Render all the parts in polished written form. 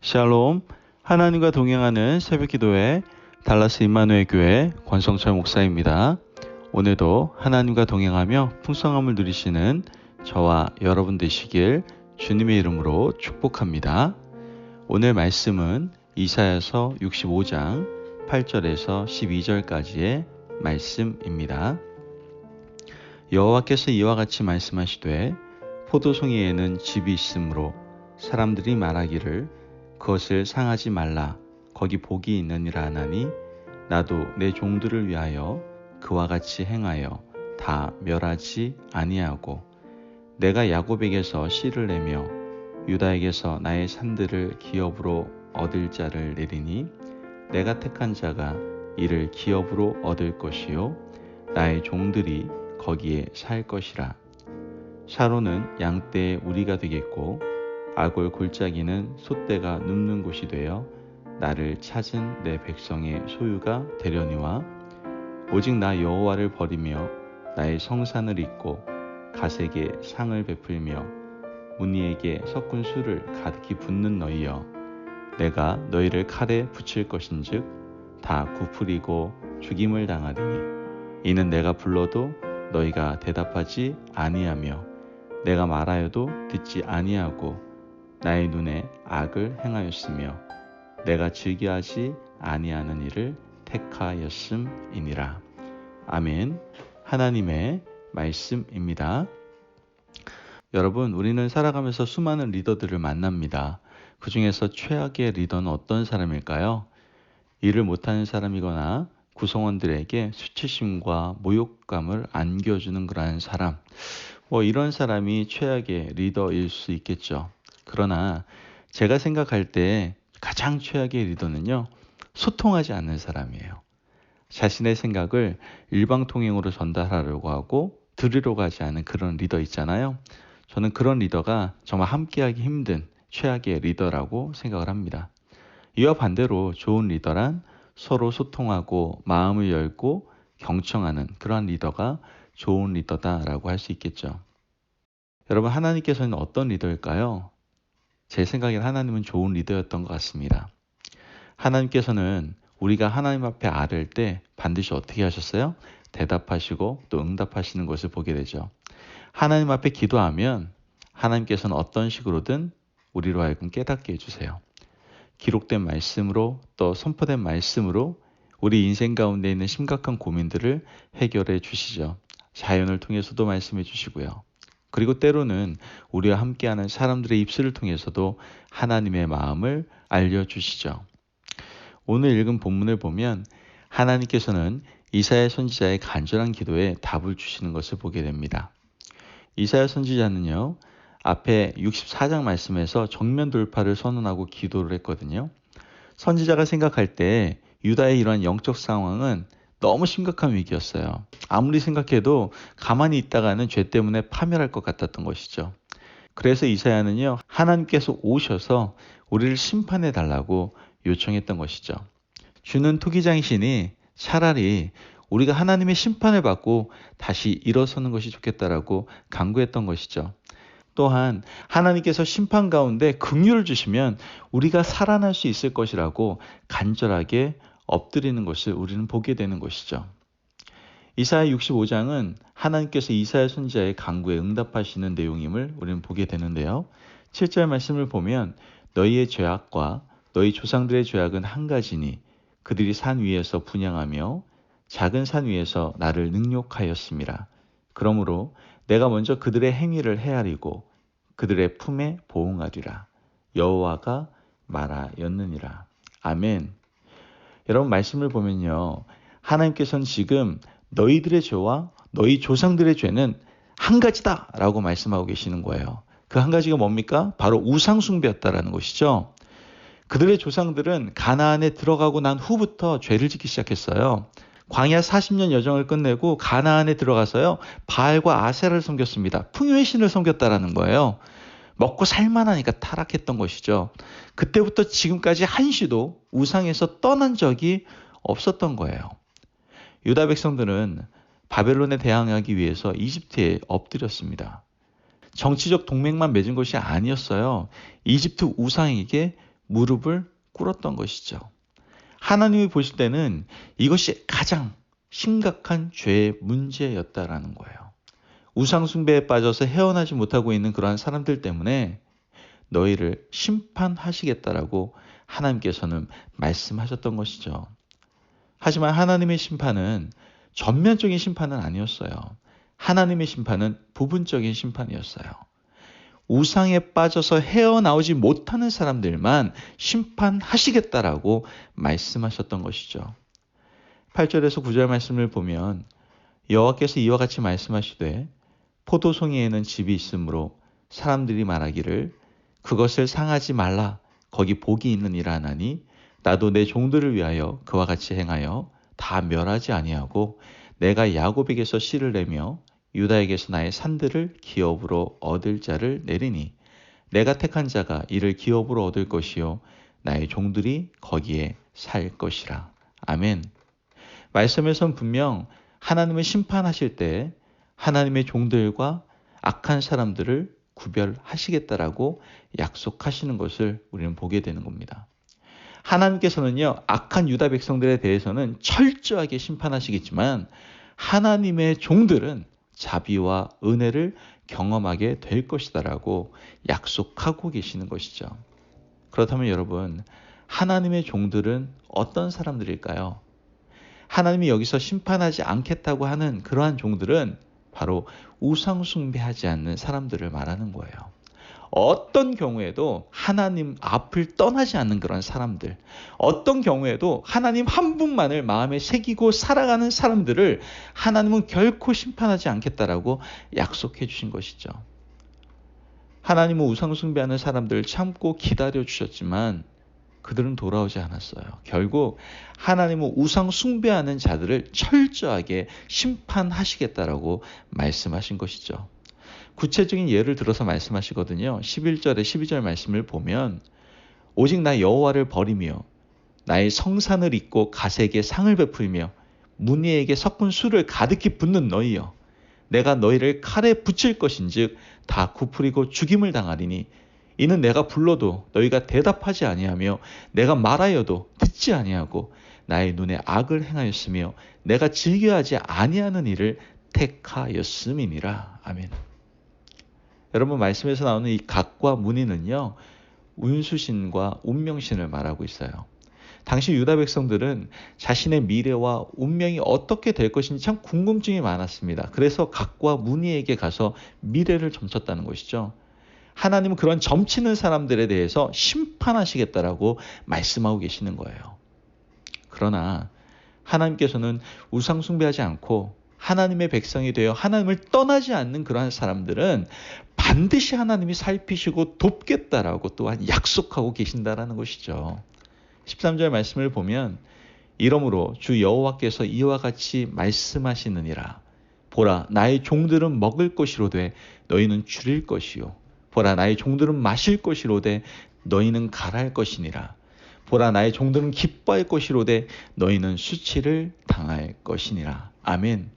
샬롬, 하나님과 동행하는 새벽기도회 달라스 임마누엘 교회 권성철 목사입니다. 오늘도 하나님과 동행하며 풍성함을 누리시는 저와 여러분 되시길 주님의 이름으로 축복합니다. 오늘 말씀은 이사야서 65장 8절에서 12절까지의 말씀입니다. 여호와께서 이와 같이 말씀하시되 포도송이에는 즙이 있으므로 사람들이 말하기를 그것을 상하지 말라 거기 복이 있느니라 하나니 나도 내 종들을 위하여 그와 같이 행하여 다 멸하지 아니하고 내가 야곱에게서 씨를 내며 유다에게서 나의 산들을 기업으로 얻을 자를 내리니 내가 택한 자가 이를 기업으로 얻을 것이요 나의 종들이 거기에 살 것이라. 샤론은 양떼의 우리가 되겠고 아골 골짜기는 솥대가 눕는 곳이 되어 나를 찾은 내 백성의 소유가 되려니와 오직 나 여호와를 버리며 나의 성산을 잇고 가색에 상을 베풀며 무늬에게 섞은 술을 가득히 붓는 너희여 내가 너희를 칼에 붙일 것인즉 다 굽으리고 죽임을 당하리니 이는 내가 불러도 너희가 대답하지 아니하며 내가 말하여도 듣지 아니하고 나의 눈에 악을 행하였으며 내가 즐겨하지 아니하는 일을 택하였음이니라. 아멘. 하나님의 말씀입니다. 여러분, 우리는 살아가면서 수많은 리더들을 만납니다. 그 중에서 최악의 리더는 어떤 사람일까요? 일을 못하는 사람이거나 구성원들에게 수치심과 모욕감을 안겨주는 그러한 사람. 이런 사람이 최악의 리더일 수 있겠죠. 그러나 제가 생각할 때 가장 최악의 리더는요, 소통하지 않는 사람이에요. 자신의 생각을 일방통행으로 전달하려고 하고 들으려고 하지 않은 그런 리더 있잖아요. 저는 그런 리더가 정말 함께하기 힘든 최악의 리더라고 생각을 합니다. 이와 반대로 좋은 리더란 서로 소통하고 마음을 열고 경청하는 그러한 리더가 좋은 리더다라고 할 수 있겠죠. 여러분, 하나님께서는 어떤 리더일까요? 제 생각엔 하나님은 좋은 리더였던 것 같습니다. 하나님께서는 우리가 하나님 앞에 아뢰을 때 반드시 어떻게 하셨어요? 대답하시고 또 응답하시는 것을 보게 되죠. 하나님 앞에 기도하면 하나님께서는 어떤 식으로든 우리로 하여금 깨닫게 해주세요. 기록된 말씀으로 또 선포된 말씀으로 우리 인생 가운데 있는 심각한 고민들을 해결해 주시죠. 자연을 통해서도 말씀해 주시고요. 그리고 때로는 우리와 함께하는 사람들의 입술을 통해서도 하나님의 마음을 알려주시죠. 오늘 읽은 본문을 보면 하나님께서는 이사야 선지자의 간절한 기도에 답을 주시는 것을 보게 됩니다. 이사야 선지자는요, 앞에 64장 말씀에서 정면 돌파를 선언하고 기도를 했거든요. 선지자가 생각할 때 유다의 이러한 영적 상황은 너무 심각한 위기였어요. 아무리 생각해도 가만히 있다가는 죄 때문에 파멸할 것 같았던 것이죠. 그래서 이사야는요, 하나님께서 오셔서 우리를 심판해 달라고 요청했던 것이죠. 주는 투기장신이 차라리 우리가 하나님의 심판을 받고 다시 일어서는 것이 좋겠다라고 간구했던 것이죠. 또한 하나님께서 심판 가운데 긍휼을 주시면 우리가 살아날 수 있을 것이라고 간절하게 엎드리는 것을 우리는 보게 되는 것이죠. 이사야 65장은 하나님께서 이사야 선지자의 간구에 응답하시는 내용임을 우리는 보게 되는데요. 7절 말씀을 보면 너희의 죄악과 너희 조상들의 죄악은 한 가지니 그들이 산 위에서 분향하며 작은 산 위에서 나를 능욕하였음이라. 그러므로 내가 먼저 그들의 행위를 헤아리고 그들의 품에 보응하리라. 여호와가 말하였느니라. 아멘. 여러분, 말씀을 보면요, 하나님께서는 지금 너희들의 죄와 너희 조상들의 죄는 한 가지다 라고 말씀하고 계시는 거예요. 그 한 가지가 뭡니까? 바로 우상숭배였다라는 것이죠. 그들의 조상들은 가나안에 들어가고 난 후부터 죄를 짓기 시작했어요. 광야 40년 여정을 끝내고 가나안에 들어가서요, 바알과 아세라를 섬겼습니다. 풍요의 신을 섬겼다라는 거예요. 먹고 살만하니까 타락했던 것이죠. 그때부터 지금까지 한시도 우상에서 떠난 적이 없었던 거예요. 유다 백성들은 바벨론에 대항하기 위해서 이집트에 엎드렸습니다. 정치적 동맹만 맺은 것이 아니었어요. 이집트 우상에게 무릎을 꿇었던 것이죠. 하나님이 보실 때는 이것이 가장 심각한 죄의 문제였다라는 거예요. 우상숭배에 빠져서 헤어나지 못하고 있는 그러한 사람들 때문에 너희를 심판하시겠다라고 하나님께서는 말씀하셨던 것이죠. 하지만 하나님의 심판은 전면적인 심판은 아니었어요. 하나님의 심판은 부분적인 심판이었어요. 우상에 빠져서 헤어나오지 못하는 사람들만 심판하시겠다라고 말씀하셨던 것이죠. 8절에서 9절 말씀을 보면 여호와께서 이와 같이 말씀하시되 포도송이에는 집이 있으므로 사람들이 말하기를 그것을 상하지 말라 거기 복이 있느니라 하나니 나도 내 종들을 위하여 그와 같이 행하여 다 멸하지 아니하고 내가 야곱에게서 씨를 내며 유다에게서 나의 산들을 기업으로 얻을 자를 내리니 내가 택한 자가 이를 기업으로 얻을 것이요 나의 종들이 거기에 살 것이라. 아멘. 말씀에선 분명 하나님을 심판하실 때 하나님의 종들과 악한 사람들을 구별하시겠다라고 약속하시는 것을 우리는 보게 되는 겁니다. 하나님께서는요, 악한 유다 백성들에 대해서는 철저하게 심판하시겠지만 하나님의 종들은 자비와 은혜를 경험하게 될 것이다라고 약속하고 계시는 것이죠. 그렇다면 여러분, 하나님의 종들은 어떤 사람들일까요? 하나님이 여기서 심판하지 않겠다고 하는 그러한 종들은 바로 우상 숭배하지 않는 사람들을 말하는 거예요. 어떤 경우에도 하나님 앞을 떠나지 않는 그런 사람들, 어떤 경우에도 하나님 한 분만을 마음에 새기고 살아가는 사람들을 하나님은 결코 심판하지 않겠다라고 약속해 주신 것이죠. 하나님은 우상 숭배하는 사람들을 참고 기다려 주셨지만 그들은 돌아오지 않았어요. 결국 하나님은 우상 숭배하는 자들을 철저하게 심판하시겠다라고 말씀하신 것이죠. 구체적인 예를 들어서 말씀하시거든요. 11절에 12절 말씀을 보면 오직 나 여호와를 버리며 나의 성산을 잇고 가세에게 상을 베풀며 문희에게 섞은 술을 가득히 붓는 너희여 내가 너희를 칼에 붙일 것인즉 다 굽으리고 죽임을 당하리니 이는 내가 불러도 너희가 대답하지 아니하며 내가 말하여도 듣지 아니하고 나의 눈에 악을 행하였으며 내가 즐겨하지 아니하는 일을 택하였음이니라. 아멘. 여러분 말씀에서 나오는 이 각과 문의는요. 운수신과 운명신을 말하고 있어요. 당시 유다 백성들은 자신의 미래와 운명이 어떻게 될 것인지 참 궁금증이 많았습니다. 그래서 각과 문의에게 가서 미래를 점쳤다는 것이죠. 하나님은 그런 점치는 사람들에 대해서 심판하시겠다라고 말씀하고 계시는 거예요. 그러나 하나님께서는 우상 숭배하지 않고 하나님의 백성이 되어 하나님을 떠나지 않는 그러한 사람들은 반드시 하나님이 살피시고 돕겠다라고 또한 약속하고 계신다라는 것이죠. 13절 말씀을 보면 이러므로 주 여호와께서 이와 같이 말씀하시느니라. 보라 나의 종들은 먹을 것이로되 너희는 줄일 것이요 보라 나의 종들은 마실 것이로되 너희는 갈할 것이니라. 보라 나의 종들은 기뻐할 것이로되 너희는 수치를 당할 것이니라. 아멘.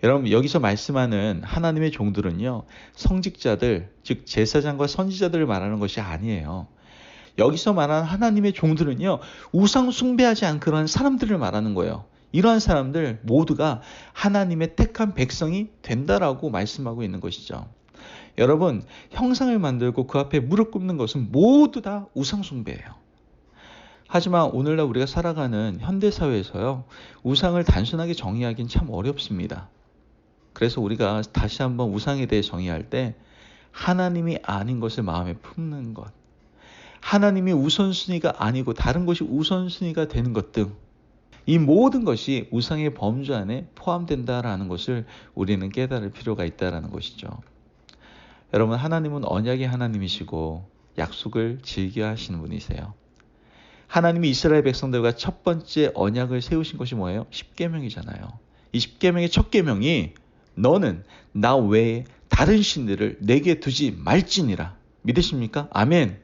여러분 여기서 말씀하는 하나님의 종들은요. 성직자들 즉 제사장과 선지자들을 말하는 것이 아니에요. 여기서 말하는 하나님의 종들은요. 우상 숭배하지 않은 그러한 사람들을 말하는 거예요. 이러한 사람들 모두가 하나님의 택한 백성이 된다라고 말씀하고 있는 것이죠. 여러분 형상을 만들고 그 앞에 무릎 꿇는 것은 모두 다 우상 숭배예요. 하지만 오늘날 우리가 살아가는 현대사회에서요. 우상을 단순하게 정의하기는 참 어렵습니다. 그래서 우리가 다시 한번 우상에 대해 정의할 때 하나님이 아닌 것을 마음에 품는 것, 하나님이 우선순위가 아니고 다른 것이 우선순위가 되는 것 등 이 모든 것이 우상의 범주 안에 포함된다라는 것을 우리는 깨달을 필요가 있다는 것이죠. 여러분 하나님은 언약의 하나님이시고 약속을 즐겨하시는 분이세요. 하나님이 이스라엘 백성들과 첫 번째 언약을 세우신 것이 뭐예요? 십계명이잖아요. 이 십계명의 첫 계명이 너는 나 외에 다른 신들을 내게 두지 말지니라. 믿으십니까? 아멘.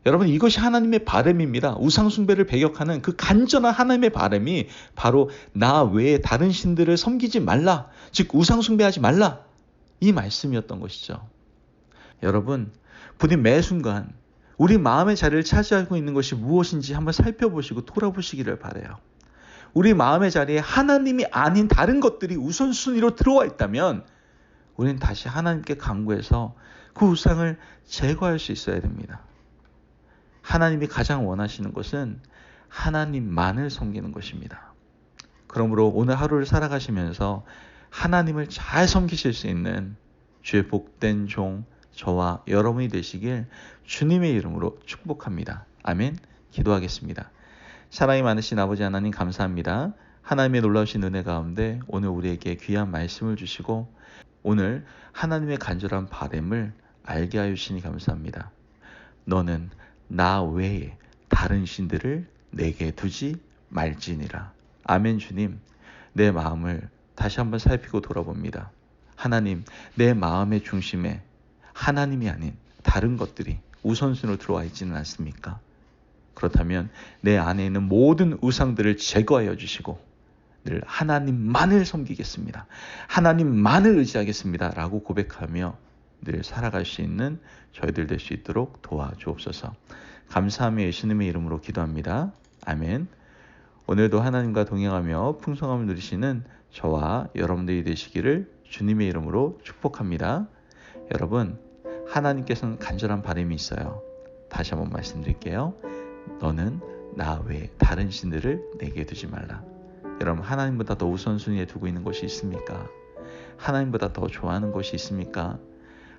여러분 이것이 하나님의 바람입니다. 우상 숭배를 배격하는 그 간절한 하나님의 바람이 바로 나 외에 다른 신들을 섬기지 말라. 즉 우상 숭배하지 말라. 이 말씀이었던 것이죠. 여러분 부디 매 순간 우리 마음의 자리를 차지하고 있는 것이 무엇인지 한번 살펴보시고 돌아보시기를 바라요. 우리 마음의 자리에 하나님이 아닌 다른 것들이 우선순위로 들어와 있다면 우리는 다시 하나님께 간구해서 그 우상을 제거할 수 있어야 됩니다. 하나님이 가장 원하시는 것은 하나님만을 섬기는 것입니다. 그러므로 오늘 하루를 살아가시면서 하나님을 잘 섬기실 수 있는 주의 복된 종 저와 여러분이 되시길 주님의 이름으로 축복합니다. 아멘. 기도하겠습니다. 사랑이 많으신 아버지 하나님 감사합니다. 하나님의 놀라우신 은혜 가운데 오늘 우리에게 귀한 말씀을 주시고 오늘 하나님의 간절한 바람을 알게 하여 주시니 감사합니다. 너는 나 외에 다른 신들을 내게 두지 말지니라. 아멘. 주님, 내 마음을 다시 한번 살피고 돌아봅니다. 하나님, 내 마음의 중심에 하나님이 아닌 다른 것들이 우선순위로 들어와 있지는 않습니까? 그렇다면 내 안에 있는 모든 우상들을 제거하여 주시고 늘 하나님만을 섬기겠습니다. 하나님만을 의지하겠습니다. 라고 고백하며 늘 살아갈 수 있는 저희들 될 수 있도록 도와주옵소서. 감사하며 예수님의 이름으로 기도합니다. 아멘. 오늘도 하나님과 동행하며 풍성함을 누리시는 저와 여러분들이 되시기를 주님의 이름으로 축복합니다. 여러분, 하나님께서는 간절한 바람이 있어요. 다시 한번 말씀드릴게요. 너는 나 외에 다른 신들을 내게 두지 말라. 여러분, 하나님보다 더 우선순위에 두고 있는 것이 있습니까? 하나님보다 더 좋아하는 것이 있습니까?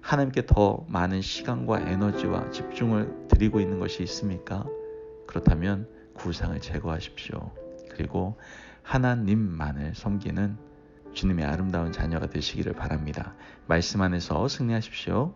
하나님께 더 많은 시간과 에너지와 집중을 드리고 있는 것이 있습니까? 그렇다면 그 우상을 제거하십시오. 그리고 하나님만을 섬기는 주님의 아름다운 자녀가 되시기를 바랍니다. 말씀 안에서 승리하십시오.